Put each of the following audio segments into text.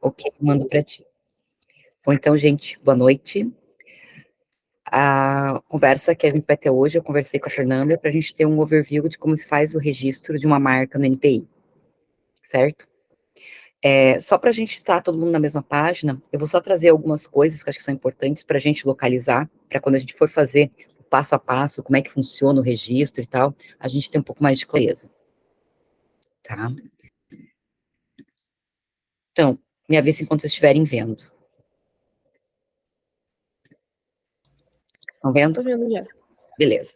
Ok, mando para ti. Bom, então, gente, boa noite. A conversa que a gente vai ter hoje, eu conversei com a Fernanda para a gente ter um overview de como se faz o registro de uma marca no NPI, certo? Só para a gente estar todo mundo na mesma página, eu vou só trazer algumas coisas que eu acho que são importantes para a gente localizar, para quando a gente for fazer o passo a passo, como é que funciona o registro e tal, a gente ter um pouco mais de clareza, tá? Então, me avisa enquanto vocês estiverem vendo. Estão vendo? Tô vendo já. Beleza.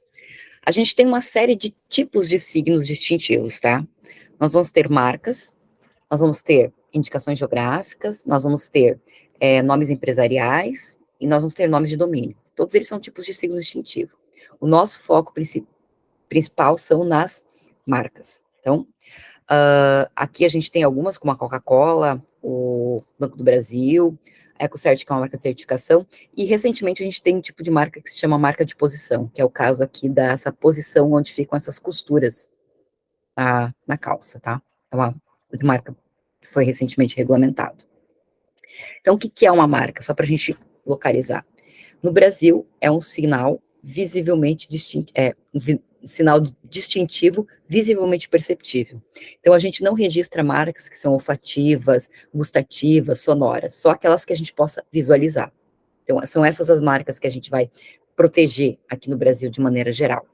A gente tem uma série de tipos de signos distintivos, tá? Nós vamos ter marcas, nós vamos ter indicações geográficas, nós vamos ter nomes empresariais e nós vamos ter nomes de domínio. Todos eles são tipos de signos distintivos. O nosso foco principal são nas marcas. Então, aqui a gente tem algumas, como a Coca-Cola, o Banco do Brasil, a EcoCert, que é uma marca de certificação, e recentemente a gente tem um tipo de marca que se chama marca de posição, que é o caso aqui dessa posição onde ficam essas costuras na calça, tá? É uma marca que foi recentemente regulamentado. Então, o que é uma marca? Só para a gente localizar. No Brasil, é um sinal visivelmente sinal distintivo, visivelmente perceptível. Então, a gente não registra marcas que são olfativas, gustativas, sonoras, só aquelas que a gente possa visualizar. Então, são essas as marcas que a gente vai proteger aqui no Brasil de maneira geral.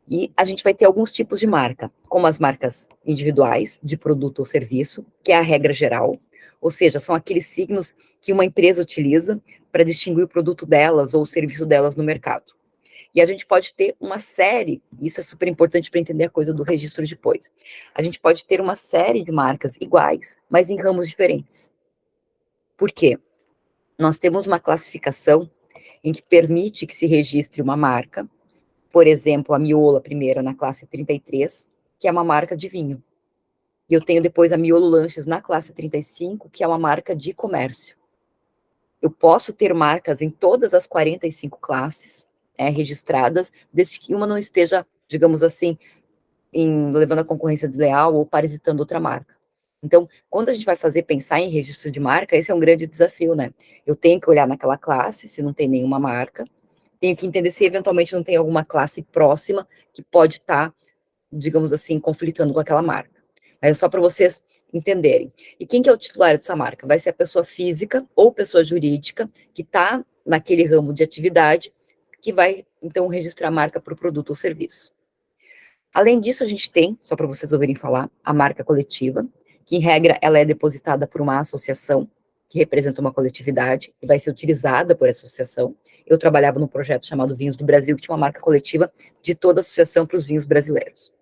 E a gente vai ter alguns tipos de marca, como as marcas individuais, de produto ou serviço, que é a regra geral, ou seja, são aqueles signos que uma empresa utiliza para distinguir o produto delas ou o serviço delas no mercado. E a gente pode ter uma série, isso é super importante para entender a coisa do registro depois. A gente pode ter uma série de marcas iguais, mas em ramos diferentes. Por quê? Nós temos uma classificação em que permite que se registre uma marca, por exemplo, a Miolo, a primeira, na classe 33, que é uma marca de vinho. E eu tenho depois a Miolo Lanches na classe 35, que é uma marca de comércio. Eu posso ter marcas em todas as 45 classes registradas, desde que uma não esteja, digamos assim, levando a concorrência desleal ou parasitando outra marca. Então, quando a gente vai pensar em registro de marca, esse é um grande desafio, né? Eu tenho que olhar naquela classe, se não tem nenhuma marca, tenho que entender se eventualmente não tem alguma classe próxima que pode estar, digamos assim, conflitando com aquela marca. Mas é só para vocês entenderem. E quem que é o titular dessa marca? Vai ser a pessoa física ou pessoa jurídica que está naquele ramo de atividade que vai, então, registrar a marca para o produto ou serviço. Além disso, a gente tem, só para vocês ouvirem falar, a marca coletiva, que, em regra, ela é depositada por uma associação que representa uma coletividade e vai ser utilizada por essa associação. Eu trabalhava num projeto chamado Vinhos do Brasil, que tinha uma marca coletiva de toda a associação para os vinhos brasileiros.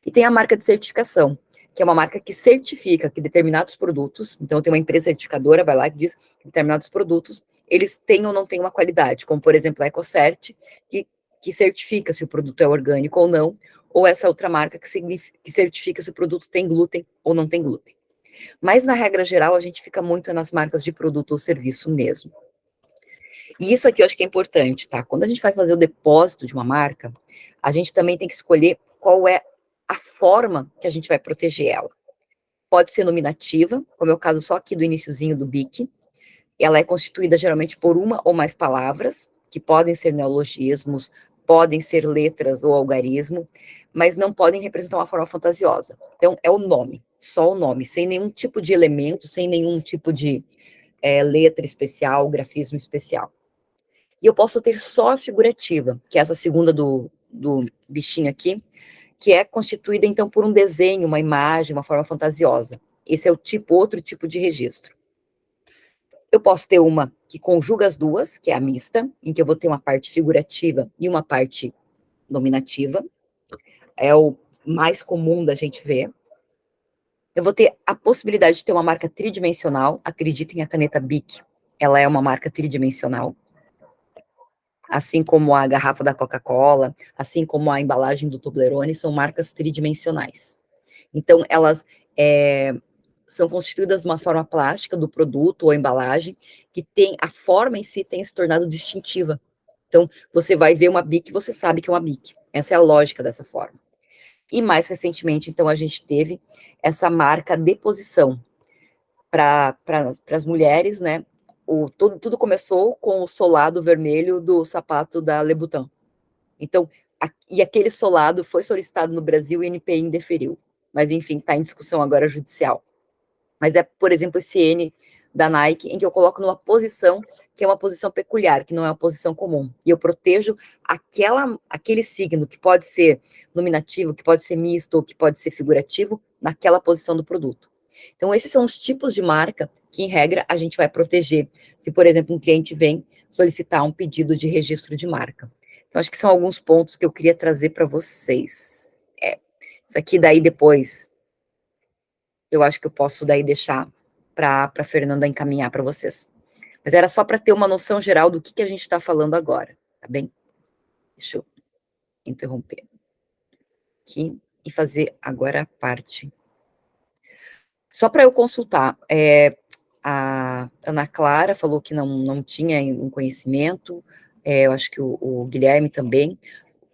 E tem a marca de certificação, que é uma marca que certifica que determinados produtos, então tem uma empresa certificadora, vai lá e diz que determinados produtos, eles têm ou não têm uma qualidade, como, por exemplo, a EcoCert, que certifica se o produto é orgânico ou não, ou essa outra marca que certifica se o produto tem glúten ou não tem glúten. Mas, na regra geral, a gente fica muito nas marcas de produto ou serviço mesmo. E isso aqui eu acho que é importante, tá? Quando a gente vai fazer o depósito de uma marca, a gente também tem que escolher qual é a forma que a gente vai proteger ela. Pode ser nominativa, como é o caso só aqui do iniciozinho do BIC. Ela é constituída geralmente por uma ou mais palavras, que podem ser neologismos, podem ser letras ou algarismo, mas não podem representar uma forma fantasiosa. Então, é o nome, só o nome, sem nenhum tipo de elemento, sem nenhum tipo de letra especial, grafismo especial. E eu posso ter só a figurativa, que é essa segunda do bichinho aqui, que é constituída, então, por um desenho, uma imagem, uma forma fantasiosa. Esse é o outro tipo de registro. Eu posso ter uma que conjuga as duas, que é a mista, em que eu vou ter uma parte figurativa e uma parte nominativa. É o mais comum da gente ver. Eu vou ter a possibilidade de ter uma marca tridimensional. Acreditem, a caneta Bic, ela é uma marca tridimensional. Assim como a garrafa da Coca-Cola, assim como a embalagem do Toblerone, são marcas tridimensionais. Então, elas são constituídas de uma forma plástica do produto ou embalagem, que tem, a forma em si tem se tornado distintiva. Então, você vai ver uma Bic, você sabe que é uma Bic. Essa é a lógica dessa forma. E mais recentemente, então, a gente teve essa marca deposição. para as mulheres, né? Tudo começou com o solado vermelho do sapato da Louboutin. Então, e aquele solado foi solicitado no Brasil e o NPI indeferiu. Mas, enfim, está em discussão agora judicial. Mas é, por exemplo, esse N da Nike, em que eu coloco numa posição que é uma posição peculiar, que não é uma posição comum. E eu protejo aquele signo que pode ser nominativo, que pode ser misto, ou que pode ser figurativo, naquela posição do produto. Então, esses são os tipos de marca que, em regra, a gente vai proteger. Se, por exemplo, um cliente vem solicitar um pedido de registro de marca. Então, acho que são alguns pontos que eu queria trazer para vocês. Isso aqui daí depois eu acho que eu posso daí deixar para a Fernanda encaminhar para vocês. Mas era só para ter uma noção geral do que a gente está falando agora, tá bem? Deixa eu interromper aqui e fazer agora a parte. Só para eu consultar, a Ana Clara falou que não tinha um conhecimento, eu acho que o Guilherme também.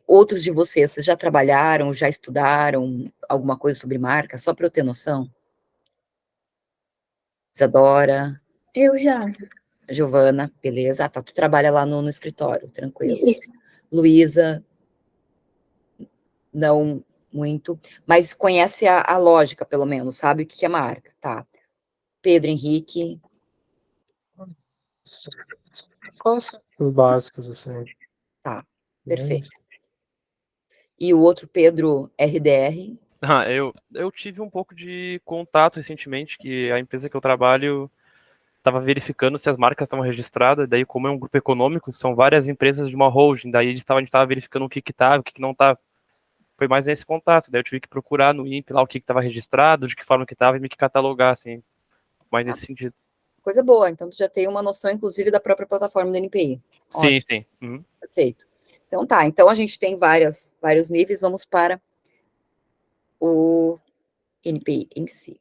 Outros de vocês já trabalharam, já estudaram alguma coisa sobre marca, só para eu ter noção? Isadora? Eu já. Giovana, beleza? Ah, tá, tu trabalha lá no escritório, tranquilo. Isso. Luísa, não muito, mas conhece a lógica, pelo menos, sabe o que é marca, tá? Pedro Henrique. Quais os básicos, assim? Tá, perfeito. E o outro, Pedro RDR. Eu tive um pouco de contato recentemente, que a empresa que eu trabalho estava verificando se as marcas estavam registradas, daí como é um grupo econômico, são várias empresas de uma holding, daí a gente estava verificando o que estava, o que não estava. Foi mais nesse contato, daí eu tive que procurar no INPE lá o que estava registrado, de que forma que estava e me que catalogar, assim, mais nesse sentido. Coisa boa, então tu já tem uma noção, inclusive, da própria plataforma do NPI. Sim, sim. Uhum. Perfeito. Então tá, então a gente tem vários níveis, vamos para o NPI em si.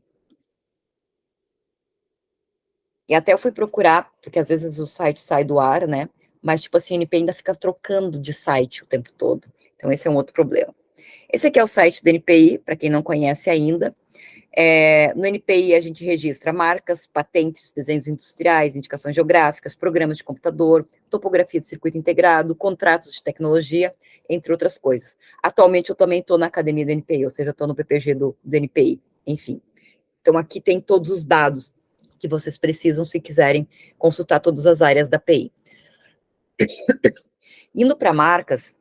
E até eu fui procurar, porque às vezes o site sai do ar, né? Mas, tipo assim, o NPI ainda fica trocando de site o tempo todo. Então, esse é um outro problema. Esse aqui é o site do NPI, para quem não conhece ainda. No NPI, a gente registra marcas, patentes, desenhos industriais, indicações geográficas, programas de computador, topografia de circuito integrado, contratos de tecnologia, entre outras coisas. Atualmente, eu também estou na academia do NPI, ou seja, estou no PPG do NPI, enfim. Então, aqui tem todos os dados que vocês precisam se quiserem consultar todas as áreas da PI. Indo para marcas,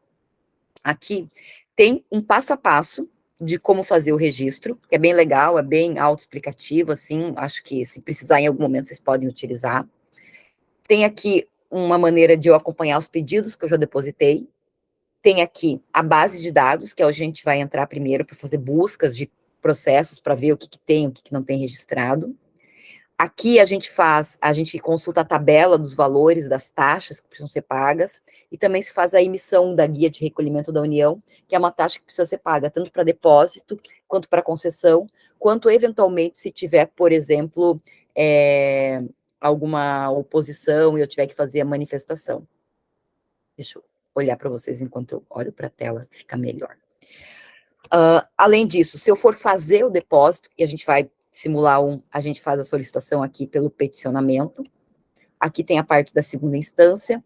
aqui tem um passo a passo de como fazer o registro, que é bem legal, é bem autoexplicativo, assim, acho que se precisar em algum momento vocês podem utilizar. Tem aqui uma maneira de eu acompanhar os pedidos que eu já depositei. Tem aqui a base de dados, que é onde a gente vai entrar primeiro para fazer buscas de processos, para ver o que tem, o que não tem registrado. Aqui a gente consulta a tabela dos valores das taxas que precisam ser pagas, e também se faz a emissão da guia de recolhimento da União, que é uma taxa que precisa ser paga, tanto para depósito, quanto para concessão, quanto eventualmente se tiver, por exemplo, alguma oposição e eu tiver que fazer a manifestação. Deixa eu olhar para vocês enquanto eu olho para a tela, fica melhor. Além disso, se eu for fazer o depósito, e a gente vai simular a gente faz a solicitação aqui pelo peticionamento. Aqui tem a parte da segunda instância.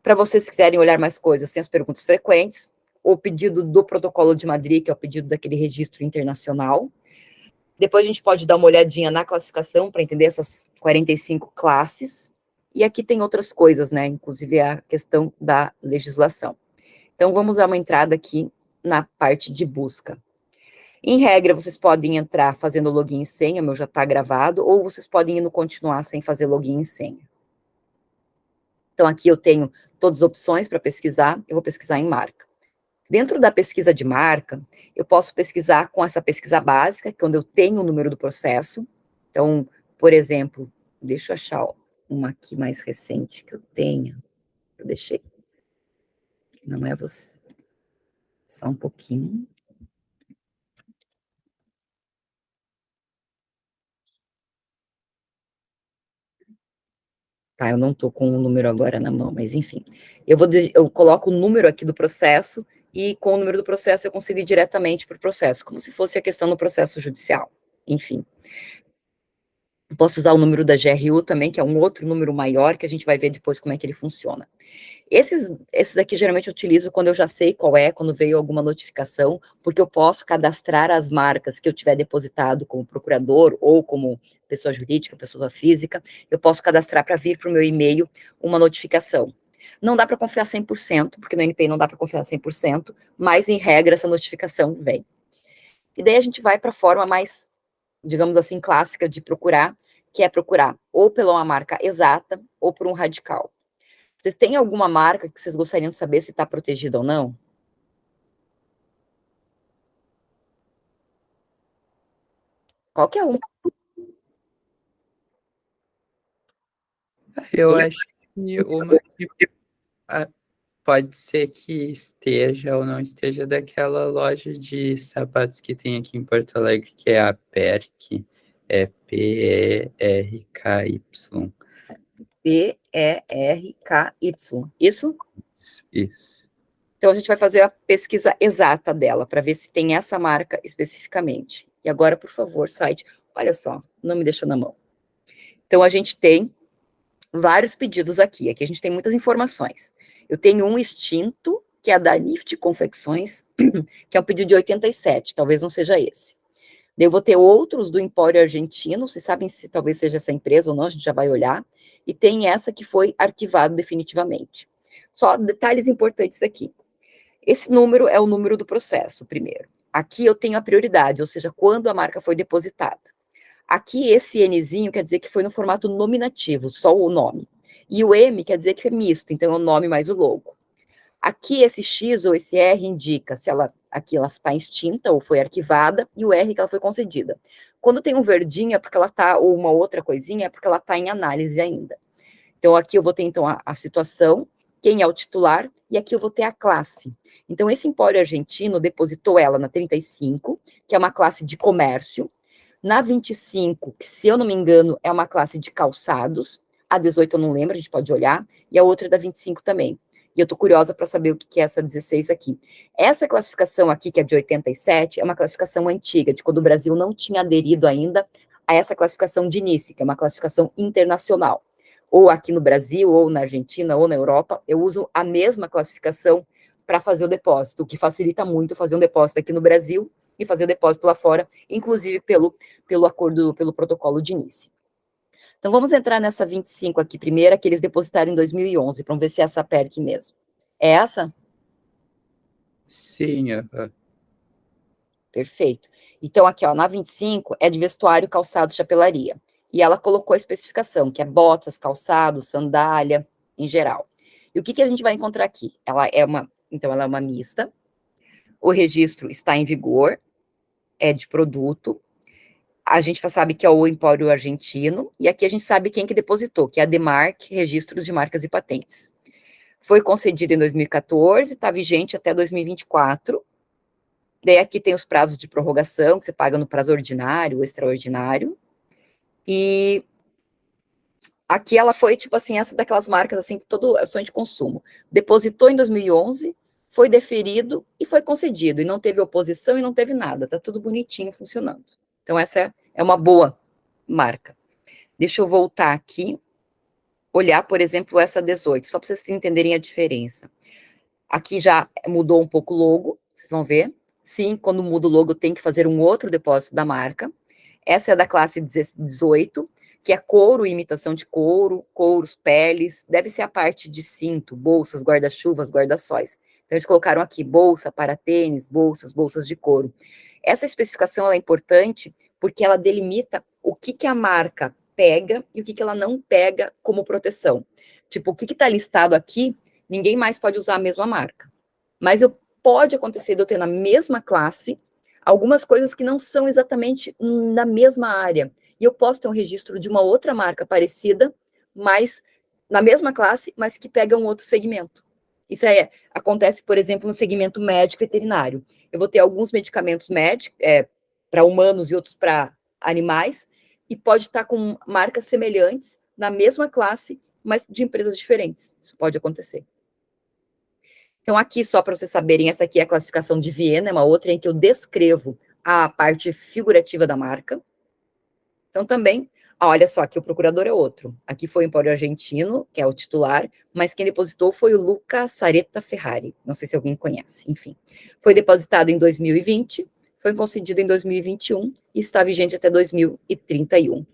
Para vocês que quiserem olhar mais coisas, tem as perguntas frequentes, o pedido do protocolo de Madrid, que é o pedido daquele registro internacional. Depois a gente pode dar uma olhadinha na classificação para entender essas 45 classes. E aqui tem outras coisas, né? Inclusive a questão da legislação. Então, vamos dar uma entrada aqui na parte de busca. Em regra, vocês podem entrar fazendo login e senha, o meu já está gravado, ou vocês podem ir no continuar sem fazer login e senha. Então, aqui eu tenho todas as opções para pesquisar, eu vou pesquisar em marca. Dentro da pesquisa de marca, eu posso pesquisar com essa pesquisa básica, que é onde eu tenho o número do processo. Então, por exemplo, deixa eu achar uma aqui mais recente que eu tenha, eu deixei. Não é você. Só um pouquinho. Tá, eu não estou com o número agora na mão, mas enfim. Eu coloco o número aqui do processo e com o número do processo eu consigo ir diretamente para o processo, como se fosse a questão do processo judicial. Enfim. Posso usar o número da GRU também, que é um outro número maior, que a gente vai ver depois como é que ele funciona. Esses aqui geralmente eu utilizo quando eu já sei qual é, quando veio alguma notificação, porque eu posso cadastrar as marcas que eu tiver depositado como procurador ou como pessoa jurídica, pessoa física, eu posso cadastrar para vir para o meu e-mail uma notificação. Não dá para confiar 100%, porque no NPI não dá para confiar 100%, mas em regra essa notificação vem. E daí a gente vai para a forma mais, digamos assim, clássica de procurar, que é procurar ou pela uma marca exata ou por um radical. Vocês têm alguma marca que vocês gostariam de saber se está protegida ou não? Qualquer um. Eu acho que uma que ah, pode ser que esteja ou não esteja daquela loja de sapatos que tem aqui em Porto Alegre, que é a Perk, é Perky. Perky. Isso? Isso. Então, a gente vai fazer a pesquisa exata dela, para ver se tem essa marca especificamente. E agora, por favor, site. Olha só, não me deixou na mão. Então, a gente tem vários pedidos aqui. Aqui a gente tem muitas informações. Eu tenho um extinto, que é da Nift Confecções, que é um pedido de 87, talvez não seja esse. Daí eu vou ter outros do Empório Argentino, vocês sabem se talvez seja essa empresa ou não, a gente já vai olhar. E tem essa que foi arquivado definitivamente. Só detalhes importantes aqui. Esse número é o número do processo, primeiro. Aqui eu tenho a prioridade, ou seja, quando a marca foi depositada. Aqui, esse Nzinho quer dizer que foi no formato nominativo, só o nome. E o M quer dizer que é misto, então é o nome mais o logo. Aqui, esse X ou esse R indica se ela está extinta ou foi arquivada, e o R que ela foi concedida. Quando tem um verdinho é porque ela está, ou uma outra coisinha, é porque ela está em análise ainda. Então, aqui eu vou ter, então, a situação, quem é o titular, e aqui eu vou ter a classe. Então, esse Empório Argentino depositou ela na 35, que é uma classe de comércio, na 25, que, se eu não me engano, é uma classe de calçados, a 18 eu não lembro, a gente pode olhar, e a outra é da 25 também. E eu tô curiosa para saber o que é essa 16 aqui. Essa classificação aqui, que é de 87, é uma classificação antiga, de quando o Brasil não tinha aderido ainda a essa classificação de NICE, que é uma classificação internacional. Ou aqui no Brasil, ou na Argentina, ou na Europa, eu uso a mesma classificação para fazer o depósito, o que facilita muito fazer um depósito aqui no Brasil e fazer o depósito lá fora, inclusive pelo acordo, pelo protocolo de NICE. Então, vamos entrar nessa 25 aqui, primeira, que eles depositaram em 2011, para ver se é essa PERC mesmo. É essa? Sim, Perfeito. Então, aqui, ó, na 25, é de vestuário, calçado, chapelaria. E ela colocou a especificação, que é botas, calçado, sandália, em geral. E o que a gente vai encontrar aqui? Ela é uma mista, o registro está em vigor, é de produto, a gente sabe que é o Empório Argentino, e aqui a gente sabe quem que depositou, que é a Demarc, Registros de Marcas e Patentes. Foi concedido em 2014, está vigente até 2024. Daí aqui tem os prazos de prorrogação, que você paga no prazo ordinário, extraordinário. E aqui ela foi, tipo assim, essa daquelas marcas, assim, que todo é sonho de consumo. Depositou em 2011, foi deferido e foi concedido, e não teve oposição e não teve nada, tá tudo bonitinho funcionando. Então, essa é uma boa marca. Deixa eu voltar aqui, olhar, por exemplo, essa 18, só para vocês entenderem a diferença. Aqui já mudou um pouco o logo, vocês vão ver. Sim, quando muda o logo, tem que fazer um outro depósito da marca. Essa é da classe 18, que é couro e imitação de couro, couros, peles, deve ser a parte de cinto, bolsas, guarda-chuvas, guarda-sóis. Então, eles colocaram aqui bolsa para tênis, bolsas de couro. Essa especificação ela é importante porque ela delimita o que a marca pega e o que ela não pega como proteção. Tipo, o que está listado aqui, ninguém mais pode usar a mesma marca. Mas pode acontecer de eu ter na mesma classe algumas coisas que não são exatamente na mesma área. E eu posso ter um registro de uma outra marca parecida, mas na mesma classe, mas que pega um outro segmento. Isso acontece, por exemplo, no segmento médico veterinário. Eu vou ter alguns medicamentos médicos para humanos e outros para animais, e pode estar com marcas semelhantes na mesma classe, mas de empresas diferentes. Isso pode acontecer. Então, aqui, só para vocês saberem, essa aqui é a classificação de Viena, é uma outra em que eu descrevo a parte figurativa da marca. Então, também, Ah, olha só, aqui o procurador é outro. Aqui foi o Empório Argentino, que é o titular, mas quem depositou foi o Luca Saretta Ferrari. Não sei se alguém conhece, enfim. Foi depositado em 2020, foi concedido em 2021 e está vigente até 2031.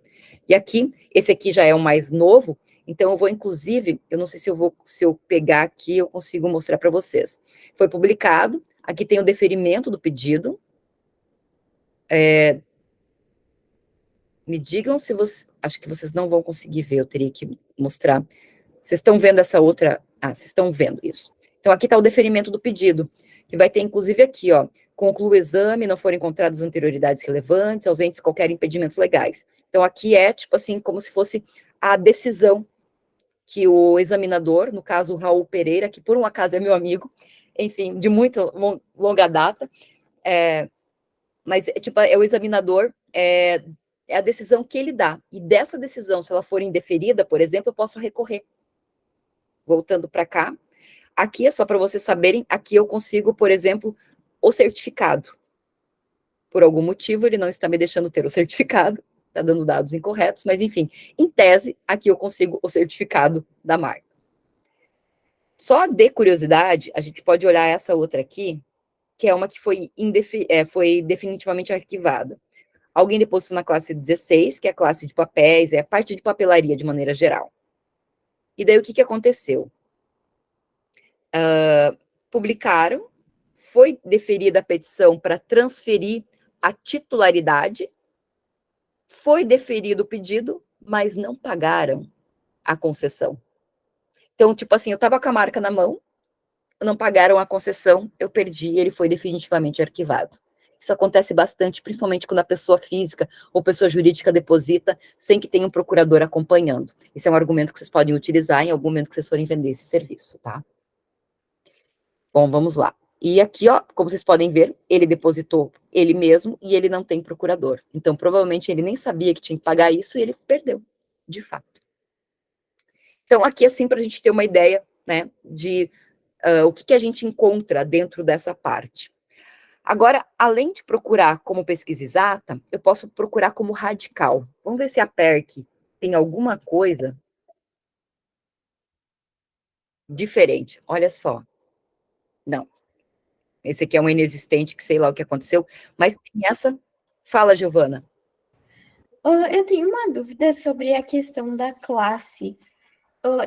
E aqui, esse aqui já é o mais novo, então eu vou, inclusive, eu não sei se eu pegar aqui, eu consigo mostrar para vocês. Foi publicado, aqui tem o deferimento do pedido. Me digam se vocês, acho que vocês não vão conseguir ver, eu teria que mostrar. Vocês estão vendo essa outra? Ah, vocês estão vendo isso. Então, aqui está o deferimento do pedido, que vai ter, inclusive, aqui, ó, conclua o exame, não foram encontradas anterioridades relevantes, ausentes qualquer impedimentos legais. Então, aqui é, tipo assim, como se fosse a decisão que o examinador, no caso, o Raul Pereira, que por um acaso é meu amigo, enfim, de muita longa data, mas, tipo, é o examinador, é a decisão que ele dá. E dessa decisão, se ela for indeferida, por exemplo, eu posso recorrer. Voltando para cá, aqui é só para vocês saberem, aqui eu consigo, por exemplo, o certificado. Por algum motivo, ele não está me deixando ter o certificado, está dando dados incorretos, mas enfim, em tese, aqui eu consigo o certificado da marca. Só de curiosidade, a gente pode olhar essa outra aqui, que é uma que foi definitivamente arquivada. Alguém depositou na classe 16, que é a classe de papéis, é a parte de papelaria de maneira geral. E daí o que aconteceu? Publicaram, foi deferida a petição para transferir a titularidade, foi deferido o pedido, mas não pagaram a concessão. Então, tipo assim, eu estava com a marca na mão, não pagaram a concessão, eu perdi, ele foi definitivamente arquivado. Isso acontece bastante, principalmente quando a pessoa física ou pessoa jurídica deposita sem que tenha um procurador acompanhando. Esse é um argumento que vocês podem utilizar em algum momento que vocês forem vender esse serviço, tá? Bom, vamos lá. E aqui, ó, como vocês podem ver, ele depositou ele mesmo e ele não tem procurador. Então, provavelmente, ele nem sabia que tinha que pagar isso e ele perdeu, de fato. Então, aqui, assim, para a gente ter uma ideia, né, de o que a gente encontra dentro dessa parte. Agora, além de procurar como pesquisa exata, eu posso procurar como radical. Vamos ver se a PERC tem alguma coisa diferente. Olha só. Não. Esse aqui é um inexistente, que sei lá o que aconteceu. Mas tem essa. Fala, Giovana. Eu tenho uma dúvida sobre a questão da classe.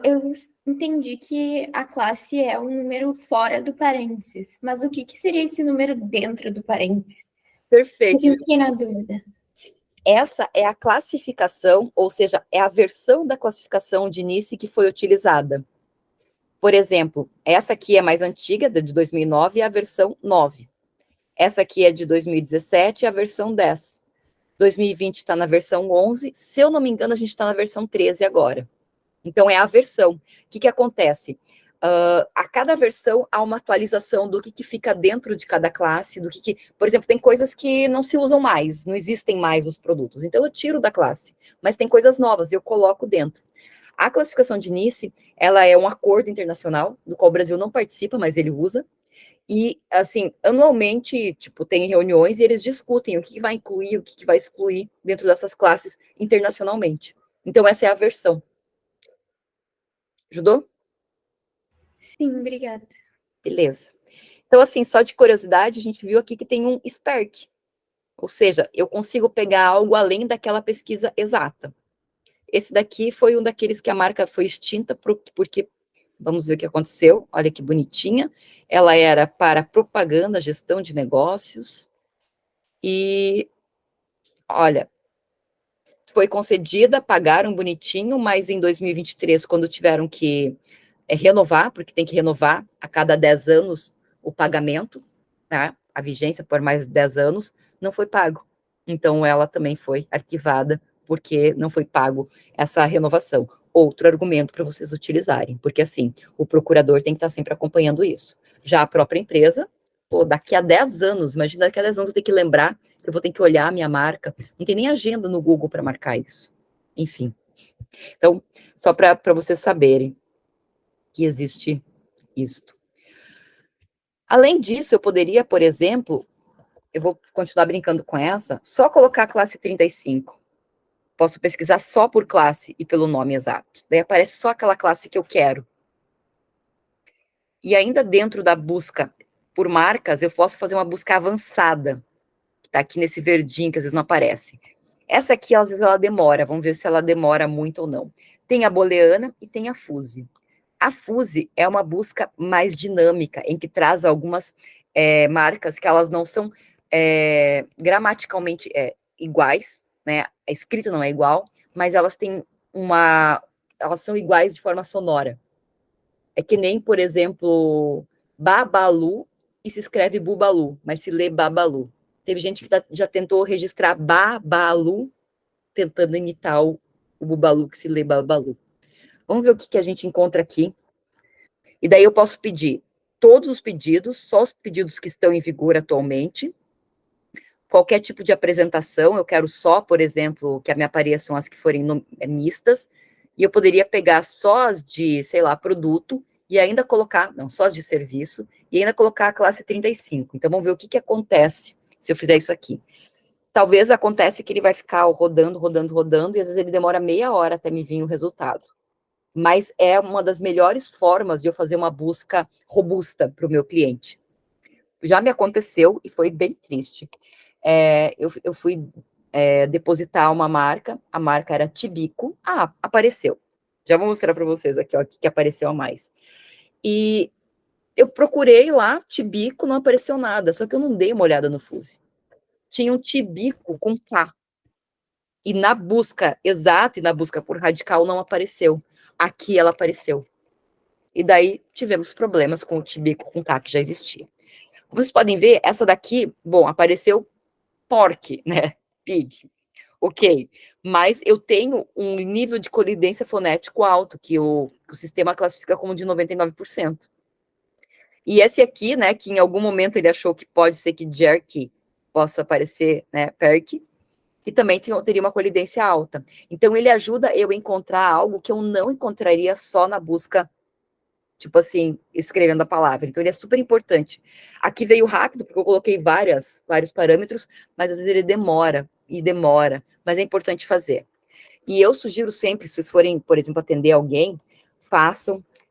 Eu entendi que a classe é um número fora do parênteses, mas o que seria esse número dentro do parênteses? Perfeito. Eu fiquei na dúvida. Essa é a classificação, ou seja, é a versão da classificação de Nice que foi utilizada. Por exemplo, essa aqui é mais antiga, de 2009, é a versão 9. Essa aqui é de 2017, é a versão 10. 2020 está na versão 11. Se eu não me engano, a gente está na versão 13 agora. Então, é a versão. O que acontece? A cada versão há uma atualização do que fica dentro de cada classe, por exemplo, tem coisas que não se usam mais, não existem mais os produtos. Então, eu tiro da classe, mas tem coisas novas e eu coloco dentro. A classificação de Nice, ela é um acordo internacional, do qual o Brasil não participa, mas ele usa. E, assim, anualmente, tipo, tem reuniões e eles discutem o que vai incluir, o que vai excluir dentro dessas classes internacionalmente. Então, essa é a versão. Ajudou? Sim, obrigada. Beleza. Então, assim, só de curiosidade, a gente viu aqui que tem um SPERC. Ou seja, eu consigo pegar algo além daquela pesquisa exata. Esse daqui foi um daqueles que a marca foi extinta porque, vamos ver o que aconteceu, olha que bonitinha, ela era para propaganda, gestão de negócios, e, olha, foi concedida, pagaram bonitinho, mas em 2023, quando tiveram que renovar, porque tem que renovar a cada 10 anos o pagamento, tá? A vigência por mais 10 anos, não foi pago. Então, ela também foi arquivada, porque não foi pago essa renovação. Outro argumento para vocês utilizarem, porque assim, o procurador tem que estar sempre acompanhando isso. Já a própria empresa, pô, daqui a 10 anos, imagina daqui a 10 anos eu tenho que lembrar, eu vou ter que olhar a minha marca, não tem nem agenda no Google para marcar isso. Enfim. Então, só para vocês saberem que existe isto. Além disso, eu poderia, por exemplo, eu vou continuar brincando com essa, só colocar a classe 35. Posso pesquisar só por classe e pelo nome exato. Daí aparece só aquela classe que eu quero. E ainda dentro da busca por marcas, eu posso fazer uma busca avançada, que está aqui nesse verdinho, que às vezes não aparece. Essa aqui, às vezes, ela demora. Vamos ver se ela demora muito ou não. Tem a booleana e tem a fuse. A fuse é uma busca mais dinâmica, em que traz algumas marcas que elas não são gramaticalmente iguais, né? A escrita não é igual, mas elas têm elas são iguais de forma sonora. É que nem, por exemplo, Babalu e se escreve Bubalu, mas se lê Babalu. Teve gente que já tentou registrar Babalu, tentando imitar o Bubalu, que se lê Babalu. Vamos ver o que a gente encontra aqui. E daí eu posso pedir todos os pedidos, só os pedidos que estão em vigor atualmente. Qualquer tipo de apresentação, eu quero só, por exemplo, que me apareçam as que forem mistas, e eu poderia pegar só as de, sei lá, produto, e ainda colocar, não, só as de serviço, e ainda colocar a classe 35. Então, vamos ver o que acontece se eu fizer isso aqui. Talvez acontece que ele vai ficar rodando, e às vezes ele demora meia hora até me vir o resultado. Mas é uma das melhores formas de eu fazer uma busca robusta para o meu cliente. Já me aconteceu e foi bem triste. Eu fui depositar uma marca, a marca era Tibico. Ah, apareceu. Já vou mostrar para vocês aqui, ó, o que apareceu a mais. E eu procurei lá, Tibico, não apareceu nada, só que eu não dei uma olhada no Fuse. Tinha um Tibico com K. E na busca exata e na busca por radical não apareceu. Aqui ela apareceu. E daí tivemos problemas com o Tibico com K, que já existia. Como vocês podem ver, essa daqui, bom, apareceu pork, né? Pig. Ok. Mas eu tenho um nível de colidência fonético alto, que o sistema classifica como de 99%. E esse aqui, né, que em algum momento ele achou que pode ser que jerky possa aparecer, né, perk, e também teria uma colidência alta. Então, ele ajuda eu a encontrar algo que eu não encontraria só na busca, tipo assim, escrevendo a palavra. Então, ele é super importante. Aqui veio rápido, porque eu coloquei vários parâmetros, mas às vezes ele demora, mas é importante fazer. E eu sugiro sempre, se vocês forem, por exemplo, atender alguém,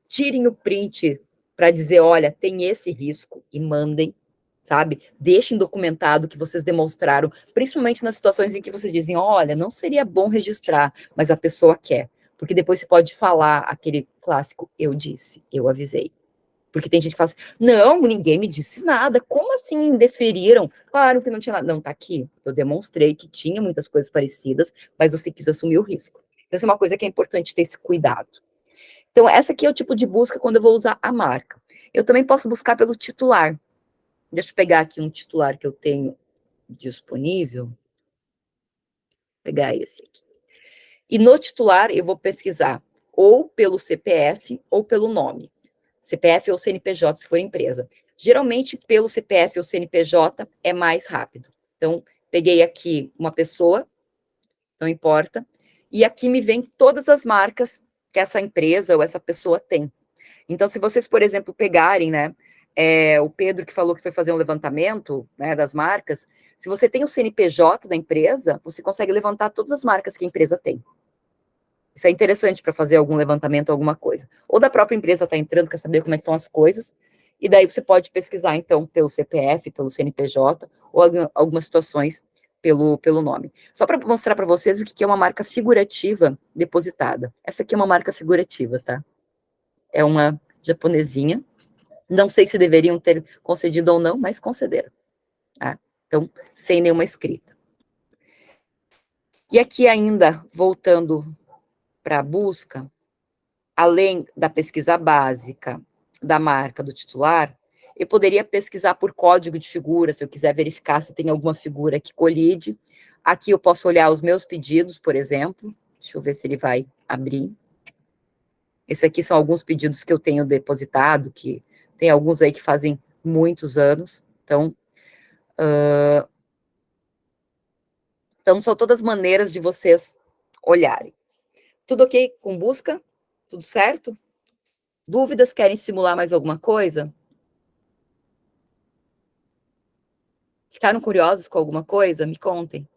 tirem o print para dizer, olha, tem esse risco, e mandem, sabe? Deixem documentado que vocês demonstraram, principalmente nas situações em que vocês dizem, olha, não seria bom registrar, mas a pessoa quer. Porque depois você pode falar aquele clássico, eu disse, eu avisei. Porque tem gente que fala assim, não, ninguém me disse nada, como assim deferiram? Claro que não tinha nada. Não, tá aqui, eu demonstrei que tinha muitas coisas parecidas, mas você quis assumir o risco. Então, essa é uma coisa que é importante ter esse cuidado. Então, essa aqui é o tipo de busca quando eu vou usar a marca. Eu também posso buscar pelo titular. Deixa eu pegar aqui um titular que eu tenho disponível. Vou pegar esse aqui. E no titular, eu vou pesquisar ou pelo CPF ou pelo nome. CPF ou CNPJ, se for empresa. Geralmente, pelo CPF ou CNPJ, é mais rápido. Então, peguei aqui uma pessoa, não importa, e aqui me vem todas as marcas que essa empresa ou essa pessoa tem. Então, se vocês, por exemplo, pegarem, né, o Pedro que falou que foi fazer um levantamento, né, das marcas, se você tem o CNPJ da empresa, você consegue levantar todas as marcas que a empresa tem. Isso é interessante para fazer algum levantamento, alguma coisa. Ou da própria empresa está entrando, quer saber como é que estão as coisas, e daí você pode pesquisar, então, pelo CPF, pelo CNPJ, ou algumas situações pelo nome. Só para mostrar para vocês o que é uma marca figurativa depositada. Essa aqui é uma marca figurativa, tá? É uma japonesinha. Não sei se deveriam ter concedido ou não, mas concederam. Tá? Então, sem nenhuma escrita. E aqui ainda, voltando para a busca, além da pesquisa básica da marca do titular, eu poderia pesquisar por código de figura, se eu quiser verificar se tem alguma figura que colide. Aqui eu posso olhar os meus pedidos, por exemplo. Deixa eu ver se ele vai abrir. Esses aqui são alguns pedidos que eu tenho depositado, que tem alguns aí que fazem muitos anos. Então, são todas maneiras de vocês olharem. Tudo ok com busca? Tudo certo? Dúvidas? Querem simular mais alguma coisa? Ficaram curiosos com alguma coisa? Me contem.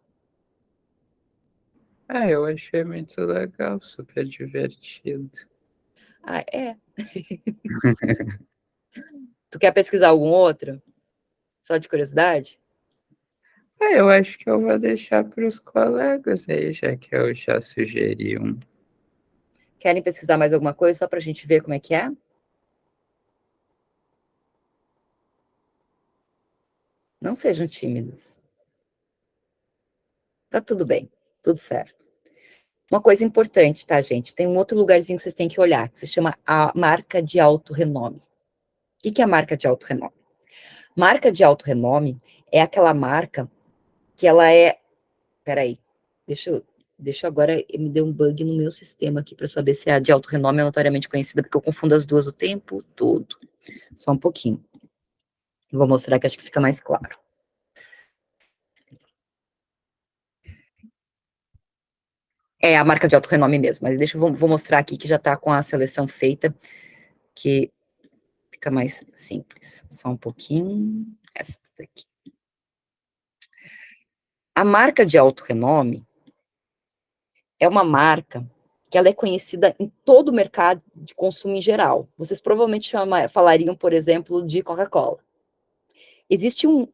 Eu achei muito legal, super divertido. Ah, é. Tu quer pesquisar algum outro? Só de curiosidade? Eu acho que eu vou deixar para os colegas aí, já que eu já sugeri um. Querem pesquisar mais alguma coisa só para a gente ver como é que é? Não sejam tímidos. Tá tudo bem, tudo certo. Uma coisa importante, tá, gente? Tem um outro lugarzinho que vocês têm que olhar, que se chama a marca de alto renome. O que é a marca de alto renome? Marca de alto renome é aquela marca que ela é. Peraí, deixa eu agora. Me deu um bug no meu sistema aqui para saber se a de alto renome é notoriamente conhecida, porque eu confundo as duas o tempo todo. Só um pouquinho. Vou mostrar que acho que fica mais claro. É a marca de alto renome mesmo, mas vou mostrar aqui que já está com a seleção feita, que fica mais simples. Só um pouquinho. Essa daqui. A marca de alto renome é uma marca que ela é conhecida em todo o mercado de consumo em geral. Vocês provavelmente falariam, por exemplo, de Coca-Cola. Existe um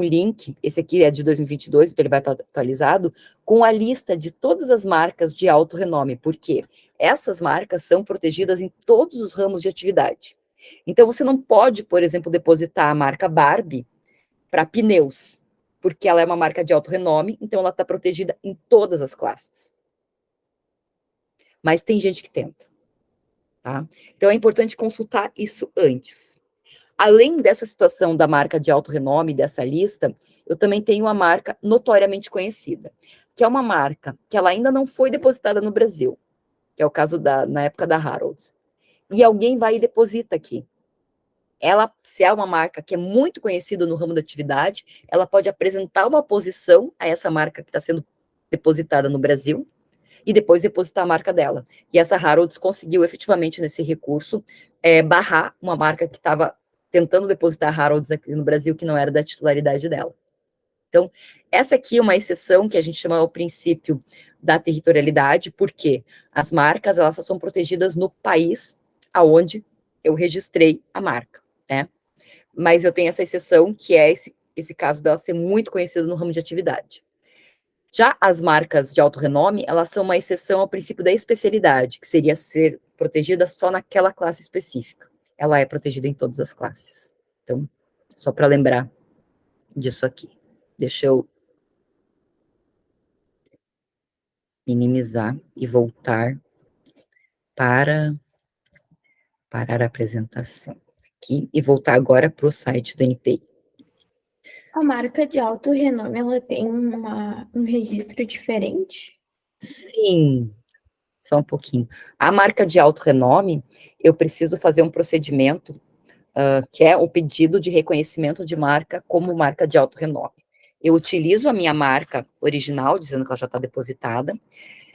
link, esse aqui é de 2022, então ele vai estar atualizado, com a lista de todas as marcas de alto renome, porque essas marcas são protegidas em todos os ramos de atividade. Então, você não pode, por exemplo, depositar a marca Barbie para pneus, porque ela é uma marca de alto renome, então ela está protegida em todas as classes. Mas tem gente que tenta, tá? Então, é importante consultar isso antes. Além dessa situação da marca de alto renome, dessa lista, eu também tenho uma marca notoriamente conhecida, que é uma marca que ela ainda não foi depositada no Brasil, que é o caso na época da Harrods. E alguém vai e deposita aqui. Ela, se é uma marca que é muito conhecida no ramo da atividade, ela pode apresentar uma oposição a essa marca que está sendo depositada no Brasil e depois depositar a marca dela. E essa Harrods conseguiu efetivamente nesse recurso barrar uma marca que estava tentando depositar Harrods aqui no Brasil, que não era da titularidade dela. Então, essa aqui é uma exceção que a gente chama o princípio da territorialidade, porque as marcas, elas só são protegidas no país aonde eu registrei a marca, né? Mas eu tenho essa exceção, que é esse caso dela ser muito conhecida no ramo de atividade. Já as marcas de alto renome, elas são uma exceção ao princípio da especialidade, que seria ser protegida só naquela classe específica. Ela é protegida em todas as classes. Então, só para lembrar disso aqui. Deixa eu minimizar e voltar para parar a apresentação aqui e voltar agora para o site do NPI. A marca de alto renome, ela tem um registro diferente? Sim, só um pouquinho. A marca de alto renome, eu preciso fazer um procedimento que é o pedido de reconhecimento de marca como marca de alto renome. Eu utilizo a minha marca original, dizendo que ela já está depositada,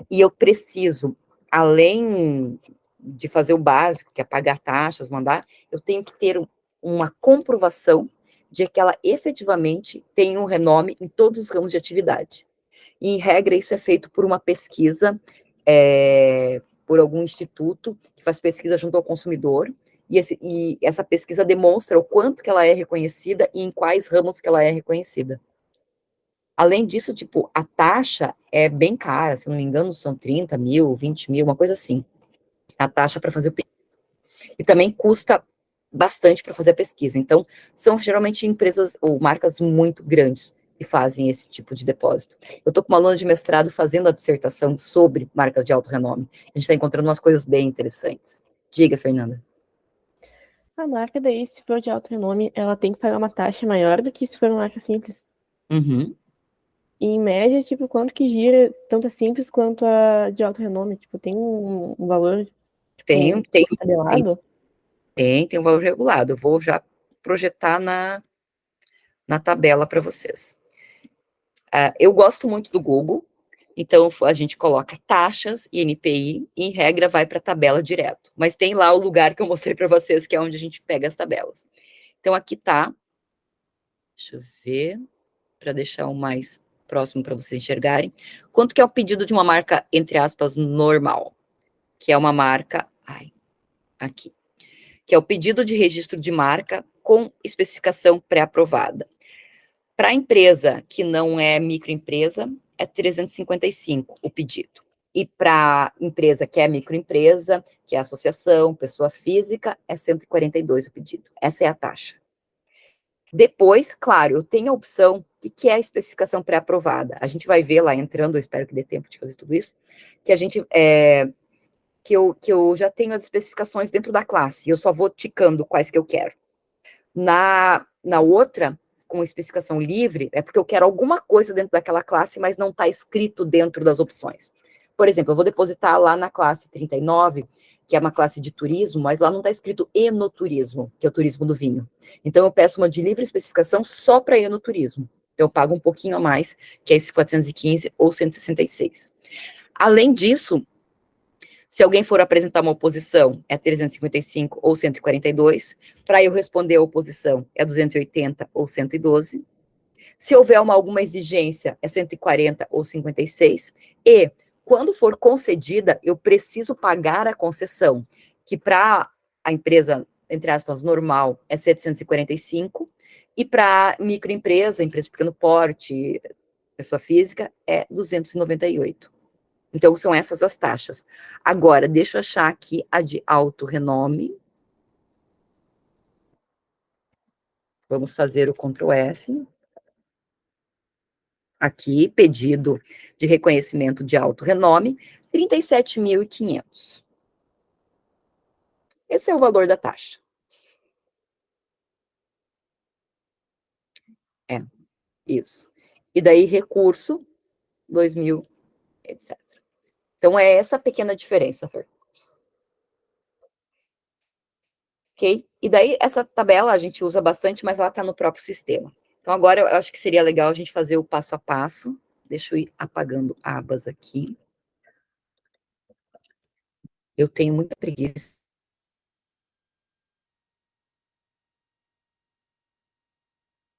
e eu preciso, além de fazer o básico, que é pagar taxas, mandar, eu tenho que ter uma comprovação de que ela efetivamente tem um renome em todos os ramos de atividade. E, em regra, isso é feito por uma pesquisa, por algum instituto que faz pesquisa junto ao consumidor, e essa pesquisa demonstra o quanto que ela é reconhecida e em quais ramos que ela é reconhecida. Além disso, tipo, a taxa é bem cara, se não me engano, são 30 mil, 20 mil, uma coisa assim. A taxa para fazer o pedido. E também custa bastante para fazer a pesquisa. Então, são geralmente empresas ou marcas muito grandes que fazem esse tipo de depósito. Eu estou com uma aluna de mestrado fazendo a dissertação sobre marcas de alto renome. A gente está encontrando umas coisas bem interessantes. Diga, Fernanda. A marca daí, se for de alto renome, ela tem que pagar uma taxa maior do que se for uma marca simples. Uhum. E, em média, tipo, quanto que gira tanto a simples quanto a de alto renome? Tipo, tem um valor tipo, Tem tabelado? um valor regulado. Eu vou já projetar na tabela para vocês. Eu gosto muito do Google, então a gente coloca taxas e NPI, e em regra vai para a tabela direto. Mas tem lá o lugar que eu mostrei para vocês, que é onde a gente pega as tabelas. Então aqui tá, deixa eu ver, para deixar o mais próximo para vocês enxergarem. Quanto que é o pedido de uma marca, entre aspas, normal? Que é uma marca, aqui. Que é o pedido de registro de marca com especificação pré-aprovada. Para a empresa que não é microempresa, é 355 o pedido. E para a empresa que é microempresa, que é associação, pessoa física, é 142 o pedido. Essa é a taxa. Depois, claro, eu tenho a opção, que é a especificação pré-aprovada. A gente vai ver lá entrando, eu espero que dê tempo de fazer tudo isso, que a gente, que eu já tenho as especificações dentro da classe, e eu só vou ticando quais que eu quero. Na outra, com especificação livre, é porque eu quero alguma coisa dentro daquela classe, mas não está escrito dentro das opções. Por exemplo, eu vou depositar lá na classe 39, que é uma classe de turismo, mas lá não está escrito enoturismo, que é o turismo do vinho. Então, eu peço uma de livre especificação só para enoturismo. Então, eu pago um pouquinho a mais, que é esse 415 ou 166. Além disso, se alguém for apresentar uma oposição, é 355 ou 142. Para eu responder a oposição, é 280 ou 112. Se houver alguma exigência, é 140 ou 56. E, quando for concedida, eu preciso pagar a concessão, que para a empresa, entre aspas, normal, é 745. E para microempresa, empresa de pequeno porte, pessoa física, é 298. Então, são essas as taxas. Agora, deixa eu achar aqui a de alto renome. Vamos fazer o Ctrl F. Aqui, pedido de reconhecimento de alto renome, 37.500. Esse é o valor da taxa. Isso. E daí, recurso, 2.000, etc. Então, é essa pequena diferença, Fer. Ok? E daí, essa tabela a gente usa bastante, mas ela está no próprio sistema. Então, agora eu acho que seria legal a gente fazer o passo a passo. Deixa eu ir apagando abas aqui. Eu tenho muita preguiça.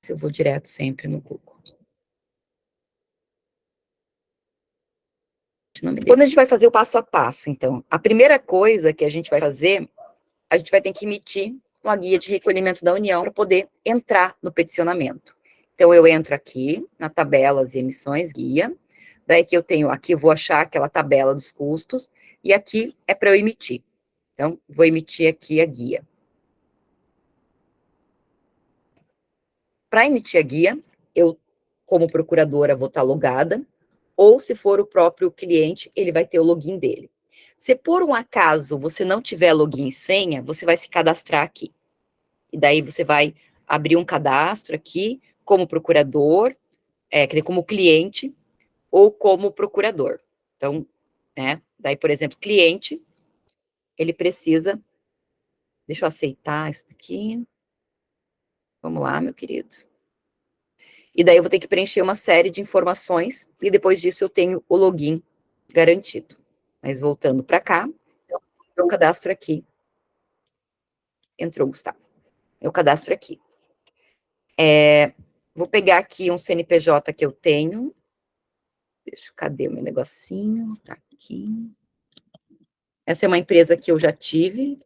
Eu vou direto sempre no Google. Quando a gente vai fazer o passo a passo, então, a primeira coisa que a gente vai fazer, a gente vai ter que emitir uma guia de recolhimento da União para poder entrar no peticionamento. Então, eu entro aqui, na tabelas e emissões, guia. Daí que eu tenho, aqui eu vou achar aquela tabela dos custos, e aqui é para eu emitir. Então, vou emitir aqui a guia. Para emitir a guia, eu, como procuradora, vou estar logada, ou se for o próprio cliente, ele vai ter o login dele. Se por um acaso você não tiver login e senha, você vai se cadastrar aqui. E daí você vai abrir um cadastro aqui, como procurador, quer dizer, como cliente, ou como procurador. Então, né, daí, por exemplo, cliente, ele precisa, deixa eu aceitar isso aqui. Vamos lá, meu querido. E daí eu vou ter que preencher uma série de informações, e depois disso eu tenho o login garantido. Mas voltando para cá, então, meu cadastro aqui. Entrou, Gustavo. Meu cadastro aqui. Vou pegar aqui um CNPJ que eu tenho. Cadê o meu negocinho? Tá aqui. Essa é uma empresa que eu já tive,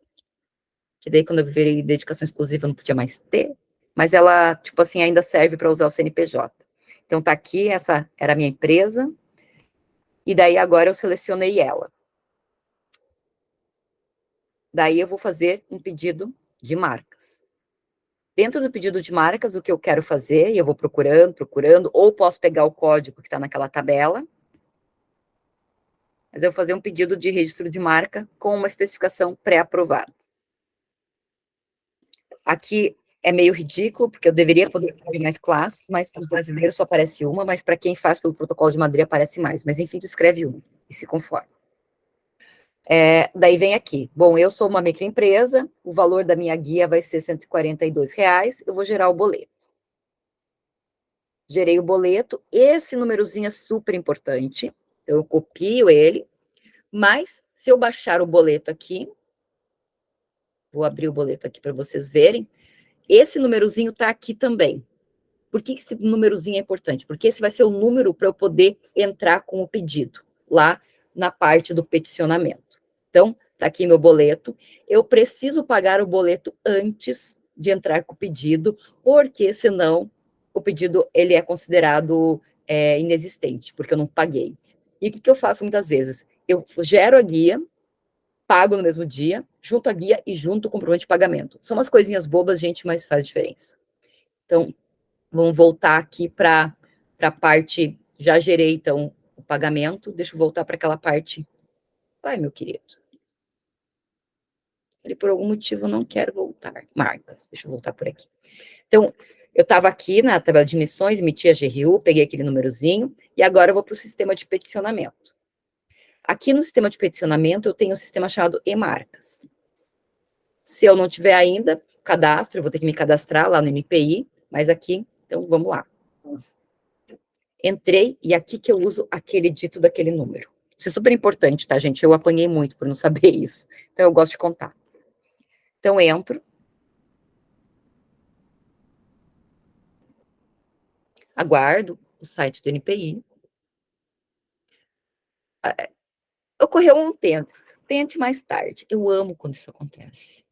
que daí quando eu virei dedicação exclusiva eu não podia mais ter, mas ela, tipo assim, ainda serve para usar o CNPJ. Então tá aqui, essa era a minha empresa, e daí agora eu selecionei ela. Daí eu vou fazer um pedido de marcas. Dentro do pedido de marcas, o que eu quero fazer, e eu vou procurando, ou posso pegar o código que está naquela tabela, mas eu vou fazer um pedido de registro de marca com uma especificação pré-aprovada. Aqui é meio ridículo, porque eu deveria poder ter mais classes, mas para os brasileiros só aparece uma, mas para quem faz pelo protocolo de Madrid aparece mais. Mas enfim, tu escreve uma e se conforma. Daí vem aqui. Bom, eu sou uma microempresa, o valor da minha guia vai ser R$142, eu vou gerar o boleto. Gerei o boleto, esse númerozinho é super importante, eu copio ele, mas se eu baixar o boleto aqui, vou abrir o boleto aqui para vocês verem, esse númerozinho está aqui também. Por que esse númerozinho é importante? Porque esse vai ser o número para eu poder entrar com o pedido, lá na parte do peticionamento. Então, tá aqui meu boleto. Eu preciso pagar o boleto antes de entrar com o pedido, porque senão o pedido ele é considerado inexistente, porque eu não paguei. E o que eu faço muitas vezes? Eu gero a guia, pago no mesmo dia, junto a guia e junto o comprovante de pagamento. São umas coisinhas bobas, gente, mas faz diferença. Então, vamos voltar aqui para a parte, já gerei, então, o pagamento, deixa eu voltar para aquela parte. Vai, meu querido. Ele, por algum motivo, não quer voltar. Marcas, deixa eu voltar por aqui. Então, eu estava aqui na tabela de emissões, emiti a GRU, peguei aquele númerozinho, e agora eu vou para o sistema de peticionamento. Aqui no sistema de peticionamento, eu tenho um sistema chamado e-marcas. Se eu não tiver ainda cadastro, eu vou ter que me cadastrar lá no NPI, mas aqui, então vamos lá. Entrei, e aqui que eu uso aquele dito daquele número. Isso é super importante, tá, gente? Eu apanhei muito por não saber isso. Então, eu gosto de contar. Então, entro. Aguardo o site do NPI. Ocorreu um tempo. Tente mais tarde. Eu amo quando isso acontece.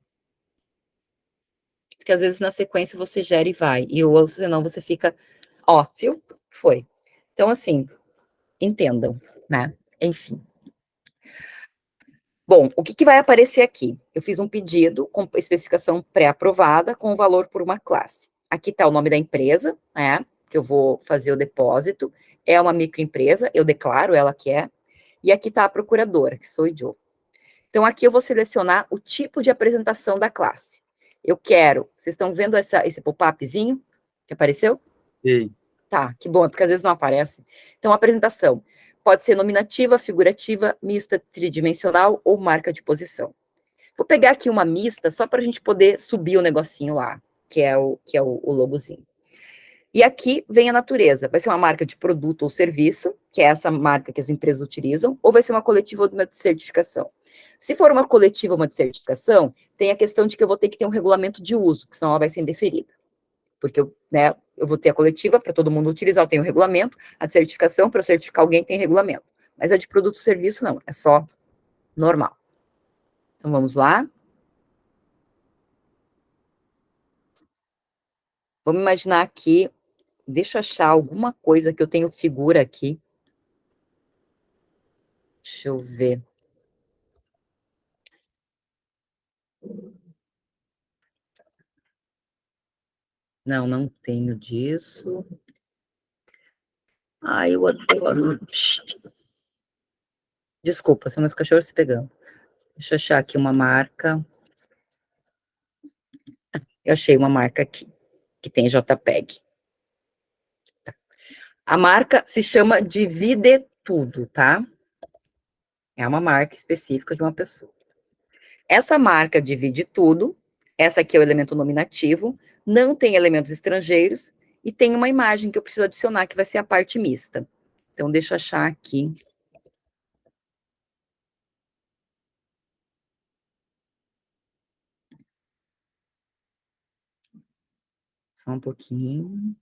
Porque às vezes na sequência você gera e vai. Ou senão você fica, ó, viu? Foi. Então, assim, entendam, né? Enfim. Bom, o que vai aparecer aqui? Eu fiz um pedido com especificação pré-aprovada com o valor por uma classe. Aqui está o nome da empresa, né? Que eu vou fazer o depósito. É uma microempresa, eu declaro ela que é. E aqui está a procuradora, que sou eu. Então, aqui eu vou selecionar o tipo de apresentação da classe. Eu quero, vocês estão vendo esse pop-upzinho que apareceu? Sim. Tá, que bom, é porque às vezes não aparece. Então, a apresentação pode ser nominativa, figurativa, mista, tridimensional ou marca de posição. Vou pegar aqui uma mista só para a gente poder subir o negocinho lá, que é o logozinho. E aqui vem a natureza. Vai ser uma marca de produto ou serviço, que é essa marca que as empresas utilizam, ou vai ser uma coletiva ou uma de certificação. Se for uma coletiva ou uma de certificação, tem a questão de que eu vou ter que ter um regulamento de uso, porque senão ela vai ser indeferida. Porque eu vou ter a coletiva para todo mundo utilizar, eu tenho um regulamento, a de certificação, para eu certificar alguém, tem regulamento. Mas a de produto ou serviço, não, é só normal. Então, vamos lá. Vamos imaginar aqui, deixa eu achar alguma coisa que eu tenho figura aqui. Deixa eu ver. Não, não tenho disso. Ai, eu adoro. Desculpa, são meus cachorros se pegando. Deixa eu achar aqui uma marca. Eu achei uma marca aqui, que tem JPEG. Tá. A marca se chama Divide Tudo, tá? É uma marca específica de uma pessoa. Essa marca divide tudo. Essa aqui é o elemento nominativo. Não tem elementos estrangeiros. E tem uma imagem que eu preciso adicionar, que vai ser a parte mista. Então, deixa eu achar aqui. Só um pouquinho.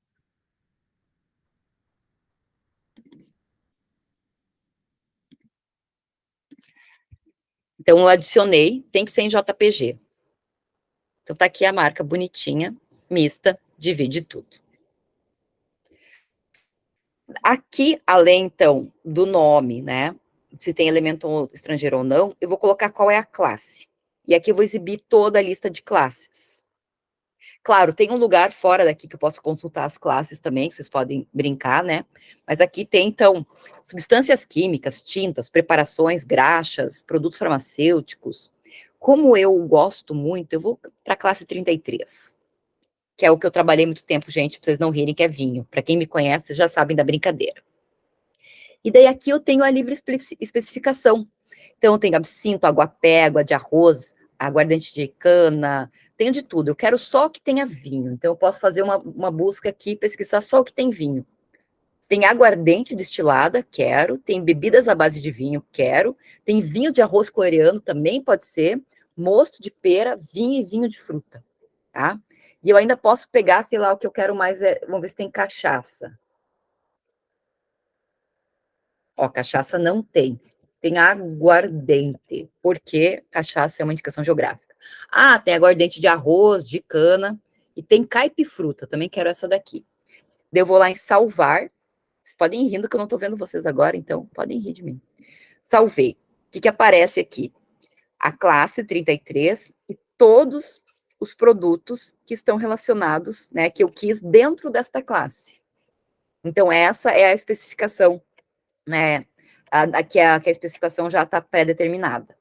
Então, eu adicionei, tem que ser em JPG. Então, tá aqui a marca bonitinha, mista, divide tudo. Aqui, além, então, do nome, né, se tem elemento estrangeiro ou não, eu vou colocar qual é a classe. E aqui eu vou exibir toda a lista de classes. Claro, tem um lugar fora daqui que eu posso consultar as classes também, que vocês podem brincar, né? Mas aqui tem, então, substâncias químicas, tintas, preparações, graxas, produtos farmacêuticos. Como eu gosto muito, eu vou para a classe 33, que é o que eu trabalhei muito tempo, gente, para vocês não rirem, que é vinho. Para quem me conhece, vocês já sabem da brincadeira. E daí aqui eu tenho a livre especificação. Então, eu tenho absinto, aguapé, água de arroz, aguardente de cana, tenho de tudo. Eu quero só o que tenha vinho. Então, eu posso fazer uma busca aqui, pesquisar só o que tem vinho. Tem aguardente destilada, quero. Tem bebidas à base de vinho, quero. Tem vinho de arroz coreano, também pode ser. Mosto de pera, vinho e vinho de fruta, tá? E eu ainda posso pegar, sei lá, o que eu quero mais vamos ver se tem cachaça. Ó, cachaça não tem. Tem aguardente, porque cachaça é uma indicação geográfica. Ah, tem aguardente de arroz, de cana, e tem caipifruta, também quero essa daqui. Daí eu vou lá em salvar. Vocês podem ir rindo que eu não estou vendo vocês agora, então podem rir de mim. Salvei. O que aparece aqui? A classe 33 e todos os produtos que estão relacionados, né, que eu quis dentro desta classe. Então, essa é a especificação, né, que a especificação já está pré-determinada.